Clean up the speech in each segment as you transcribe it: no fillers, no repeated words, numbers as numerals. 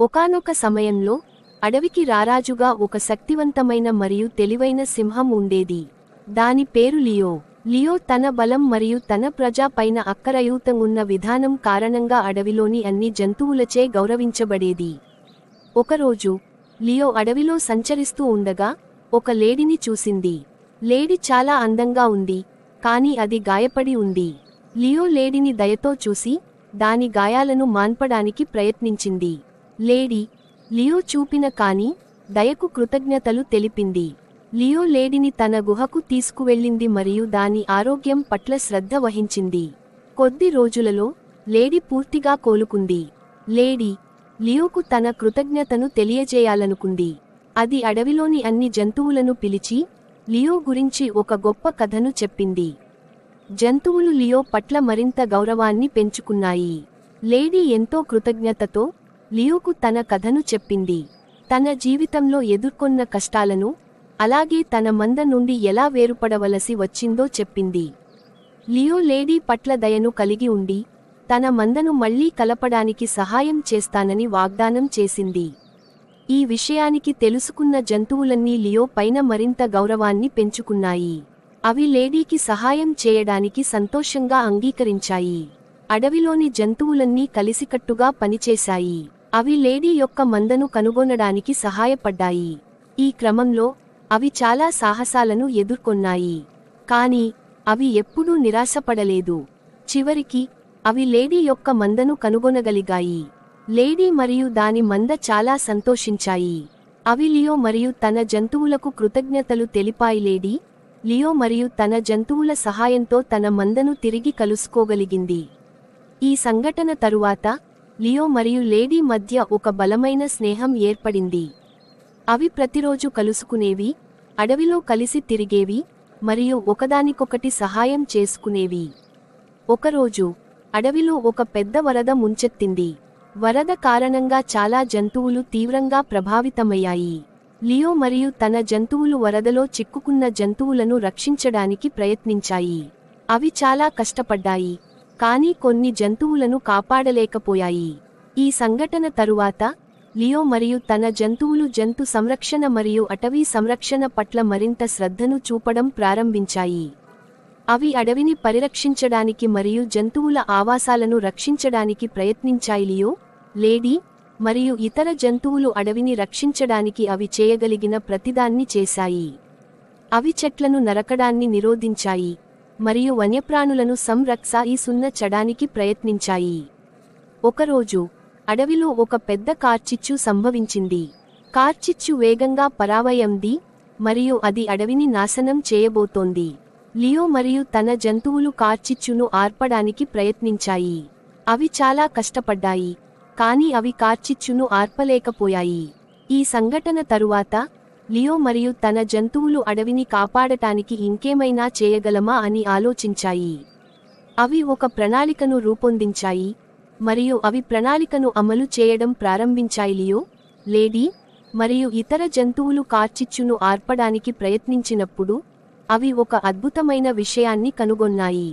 ఒకానొక సమయంలో అడవికి రారాజుగా ఒక శక్తివంతమైన మరియు తెలివైన సింహం ఉండేది. దాని పేరు లియో. లియో తన బలం మరియు తన ప్రజా పైన అక్కరయుత ఉన్న విధానం కారణంగా అడవిలోని అన్ని జంతువులచే గౌరవించబడేది. ఒకరోజు లియో అడవిలో సంచరిస్తూ ఉండగా ఒక లేడిని చూసింది. లేడి చాలా అందంగా ఉంది, కానీ అది గాయపడి ఉంది. లియో లేడిని దయతో చూసి దాని గాయాలను మాన్పడానికి ప్రయత్నించింది. లేడీ లియో చూపిన కాని దయకు కృతజ్ఞతలు తెలిపింది. లియో లేడిని తన గుహకు తీసుకువెళ్ళింది మరియు దాని ఆరోగ్యం పట్ల శ్రద్ధ వహించింది. కొద్ది రోజులలో లేడీ పూర్తిగా కోలుకుంది. లేడీ లియోకు తన కృతజ్ఞతను తెలియజేయాలనుకుంది. అది అడవిలోని అన్ని జంతువులను పిలిచి లియో గురించి ఒక గొప్ప కథను చెప్పింది. జంతువులు లియో పట్ల మరింత గౌరవాన్ని పెంచుకున్నాయి. లేడీ ఎంతో కృతజ్ఞతతో లియోకు తన కథను చెప్పింది. తన జీవితంలో ఎదుర్కొన్న కష్టాలను, అలాగే తన మంద నుండి ఎలా వేరుపడవలసి వచ్చిందో చెప్పింది. లియో లేడీ పట్ల దయను కలిగి ఉండి తన మందను మళ్లీ కలపడానికి సహాయం చేస్తానని వాగ్దానం చేసింది. ఈ విషయానికి తెలుసుకున్న జంతువులన్నీ లియో పైన మరింత గౌరవాన్ని పెంచుకున్నాయి. అవి లేడీకి సహాయం చేయడానికి సంతోషంగా అంగీకరించాయి. అడవిలోని జంతువులన్నీ కలిసికట్టుగా పనిచేశాయి. అవి లేడీ యొక్క మందను కనుగొనడానికి సహాయపడ్డాయి. ఈ క్రమంలో అవి చాలా సాహసాలను ఎదుర్కొన్నాయి, కానీ అవి ఎప్పుడూ నిరాశపడలేదు. చివరికి అవి లేడీ యొక్క మందను కనుగొనగలిగాయి. లేడీ మరియు దాని మంద చాలా సంతోషించాయి. అవి లియో మరియు తన జంతువులకు కృతజ్ఞతలు తెలిపాయి. లేడీ లియో మరియు తన జంతువుల సహాయంతో తన మందను తిరిగి కలుసుకోగలిగింది. ఈ సంఘటన తరువాత లియో మరియు లేడీ మధ్య ఒక బలమైన స్నేహం ఏర్పడింది. అవి ప్రతిరోజు కలుసుకునేవి, అడవిలో కలిసి తిరిగేవి మరియు ఒకదానికొకటి సహాయం చేసుకునేవి. ఒకరోజు అడవిలో ఒక పెద్ద వరద ముంచెత్తింది. వరద కారణంగా చాలా జంతువులు తీవ్రంగా ప్రభావితమయ్యాయి. లియో మరియు తన జంతువులు వరదలో చిక్కుకున్న జంతువులను రక్షించడానికి ప్రయత్నించాయి. అవి చాలా కష్టపడ్డాయి, కానీ కొన్ని జంతువులను కాపాడలేకపోయాయి. ఈ సంఘటన తరువాత లియో మరియు తన జంతువులు జంతు సంరక్షణ మరియు అటవీ సంరక్షణ పట్ల మరింత శ్రద్ధను చూపడం ప్రారంభించాయి. అవి అడవిని పరిరక్షించడానికి మరియు జంతువుల ఆవాసాలను రక్షించడానికి ప్రయత్నించాయి. లియో, లేడీ మరియు ఇతర జంతువులు అడవిని రక్షించడానికి అవి చేయగలిగిన ప్రతిదాన్ని చేశాయి. అవి చెట్లను నరకడాన్ని నిరోధించాయి మరియు వన్యప్రాణులను సంరక్షించడానికి ప్రయత్నించాయి. ఒకరోజు అడవిలో ఒక పెద్ద కార్చిచ్చు సంభవించింది. కార్చిచ్చు వేగంగా పరావైంది మరియు అది అడవిని నాశనం చేయబోతోంది. లియో మరియు తన జంతువులు కార్చిచ్చును ఆర్పడానికి ప్రయత్నించాయి. అవి చాలా కష్టపడ్డాయి, కానీ అవి కార్చిచ్చును ఆర్పలేకపోయాయి. ఈ సంఘటన తరువాత లియో మరియు తన జంతువులు అడవిని కాపాడటానికి ఇంకేమైనా చేయగలమా అని ఆలోచించాయి. అవి ఒక ప్రణాళికను రూపొందించాయి మరియు అవి ప్రణాళికను అమలు చేయడం ప్రారంభించాయి. లియో, లేడీ మరియు ఇతర జంతువులు కార్చిచ్చును ఆర్పడానికి ప్రయత్నించినప్పుడు అవి ఒక అద్భుతమైన విషయాన్ని కనుగొన్నాయి.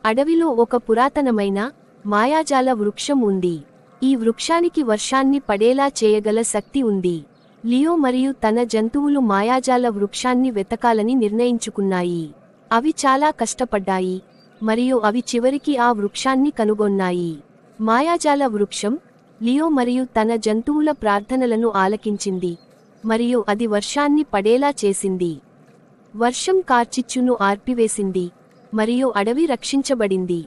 అడవిలో ఒక పురాతనమైన మాయాజాల వృక్షం ఉంది. ఈ వృక్షానికి వర్షాన్ని పడేలా చేయగల శక్తి ఉంది. లియో మరియు తన జంతువులు మాయాజాల వృక్షాన్ని వెతకాలని నిర్ణయించుకున్నాయి. అవి చాలా కష్టపడ్డాయి మరియు అవి చివరికి ఆ వృక్షాన్ని కనుగొన్నాయి. మాయాజాల వృక్షం లియో మరియు తన జంతువుల ప్రార్థనలను ఆలకించింది మరియు అది వర్షాన్ని పడేలా చేసింది. వర్షం కార్చిచ్చును ఆర్పివేసింది మరియు అడవి రక్షించబడింది.